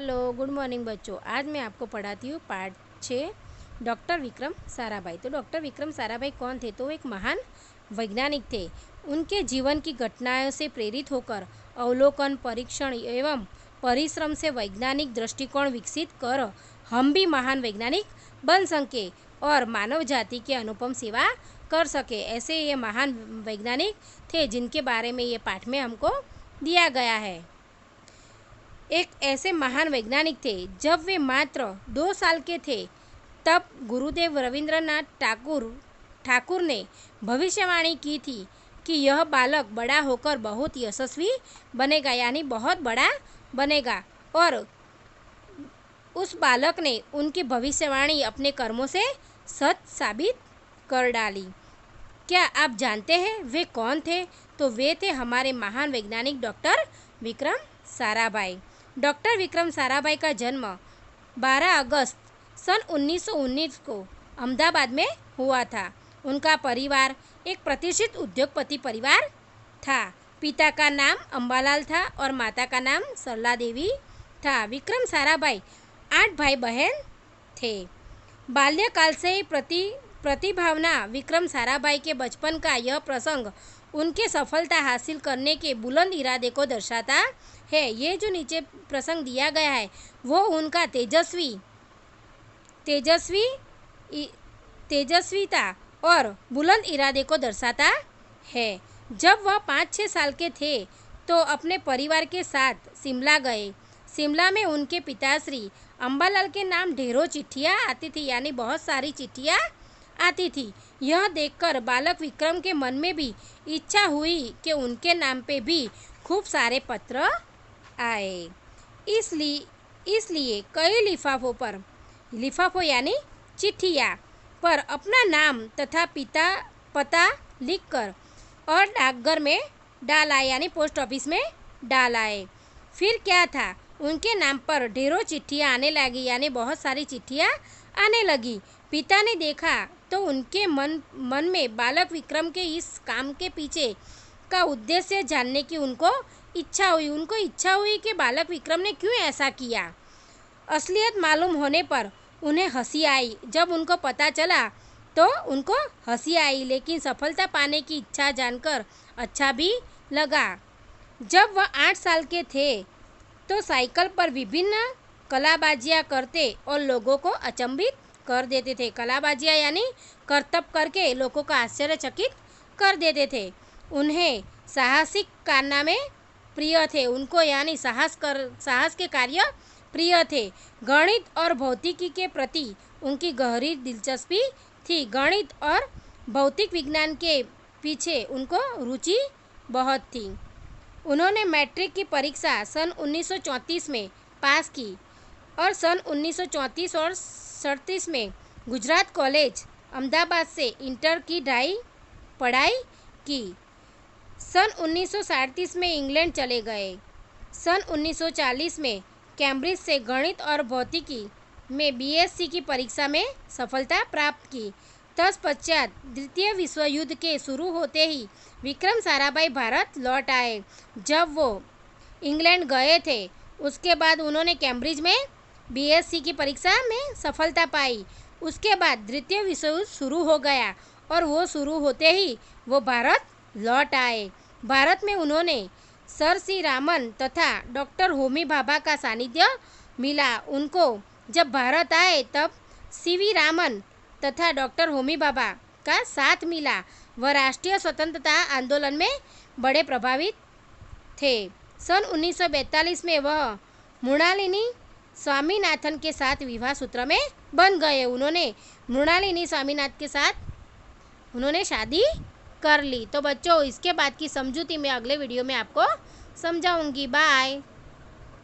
Hello, good morning बच्चों। आज मैं आपको पढ़ाती हूँ पार्ट 6 डॉक्टर विक्रम साराभाई। तो डॉक्टर विक्रम साराभाई कौन थे? तो एक महान वैज्ञानिक थे। उनके जीवन की घटनाओं से प्रेरित होकर अवलोकन, परीक्षण एवं परिश्रम से वैज्ञानिक दृष्टिकोण विकसित कर हम भी महान वैज्ञानिक बन सके और मानव जाति की अनुपम सेवा कर सके। ऐसे ये महान वैज्ञानिक थे जिनके बारे में ये पाठ में हमको दिया गया है। एक ऐसे महान वैज्ञानिक थे, जब वे मात्र 2 साल के थे तब गुरुदेव रविंद्रनाथ ठाकुर ने भविष्यवाणी की थी कि यह बालक बड़ा होकर बहुत यशस्वी बनेगा, यानी बहुत बड़ा बनेगा। और उस बालक ने उनकी भविष्यवाणी अपने कर्मों से सच साबित कर डाली। क्या आप जानते हैं वे कौन थे? तो वे थे हमारे महान वैज्ञानिक डॉक्टर विक्रम साराभाई। डॉक्टर विक्रम साराभाई का जन्म 12 अगस्त सन 1919 को अहमदाबाद में हुआ था। उनका परिवार एक प्रतिष्ठित उद्योगपति परिवार था। पिता का नाम अंबालाल था और माता का नाम सरला देवी था। विक्रम साराभाई 8 भाई बहन थे। बाल्यकाल से ही प्रतिभावना विक्रम साराभाई के बचपन का यह प्रसंग उनके सफलता हासिल करने के बुलंद इरादे को दर्शाता है। ये जो नीचे प्रसंग दिया गया है वो उनका तेजस्वीता और बुलंद इरादे को दर्शाता है। जब वह 5-6 साल के थे तो अपने परिवार के साथ शिमला गए। शिमला में उनके पिताश्री अंबालाल के नाम ढेरों चिट्ठियाँ आती थी, यानी बहुत सारी चिट्ठियाँ आती थी। यह देखकर बालक विक्रम के मन में भी इच्छा हुई कि उनके नाम पे भी खूब सारे पत्र आए। इसलिए कई लिफाफों यानी चिट्ठियाँ पर अपना नाम तथा पता लिखकर और डाकघर में डाल आए, यानी पोस्ट ऑफिस में डाल आए। फिर क्या था, उनके नाम पर ढेरों चिट्ठियाँ आने लगी, यानी बहुत सारी चिट्ठियाँ आने लगी। पिता ने देखा तो उनके मन में बालक विक्रम के इस काम के पीछे का उद्देश्य जानने की उनको इच्छा हुई कि बालक विक्रम ने क्यों ऐसा किया। असलियत मालूम होने पर उन्हें हंसी आई। जब उनको पता चला तो उनको हंसी आई, लेकिन सफलता पाने की इच्छा जानकर अच्छा भी लगा। जब वह 8 साल के थे तो साइकिल पर विभिन्न कलाबाजियाँ करते और लोगों को अचंभित कर देते थे। कलाबाजियाँ यानी करतब करके लोगों को आश्चर्यचकित कर देते थे। उन्हें साहसिक कारनामे प्रिय थे, उनको यानी साहस के कार्य प्रिय थे। गणित और भौतिकी के प्रति उनकी गहरी दिलचस्पी थी। गणित और भौतिक विज्ञान के पीछे उनको रुचि बहुत थी। उन्होंने मैट्रिक की परीक्षा सन 1934 में पास की और सन 1934 और 37 में गुजरात कॉलेज अहमदाबाद से इंटर की पढ़ाई की। सन 1937 में इंग्लैंड चले गए। सन 1940 में कैम्ब्रिज से गणित और भौतिकी में बीएससी की परीक्षा में सफलता प्राप्त की। तत्पश्चात द्वितीय विश्व युद्ध के शुरू होते ही विक्रम साराभाई भारत लौट आए। जब वो इंग्लैंड गए थे उसके बाद उन्होंने कैम्ब्रिज में बीएससी की परीक्षा में सफलता पाई। उसके बाद द्वितीय विश्व युद्ध शुरू हो गया और वो शुरू होते ही वो भारत लौट आए। भारत में उन्होंने सर सी रामन तथा डॉक्टर होमी भाभा का सानिध्य मिला। उनको जब भारत आए तब सीवी रामन तथा डॉक्टर होमी भाभा का साथ मिला। वह राष्ट्रीय स्वतंत्रता आंदोलन में बड़े प्रभावित थे। सन 1942 में वह मृणालिनी स्वामीनाथन के साथ विवाह सूत्र में बंध गए। उन्होंने मृणालिनी स्वामीनाथन के साथ शादी कर ली। तो बच्चों, इसके बाद की समझूती मैं अगले वीडियो में आपको समझाऊंगी। बाय।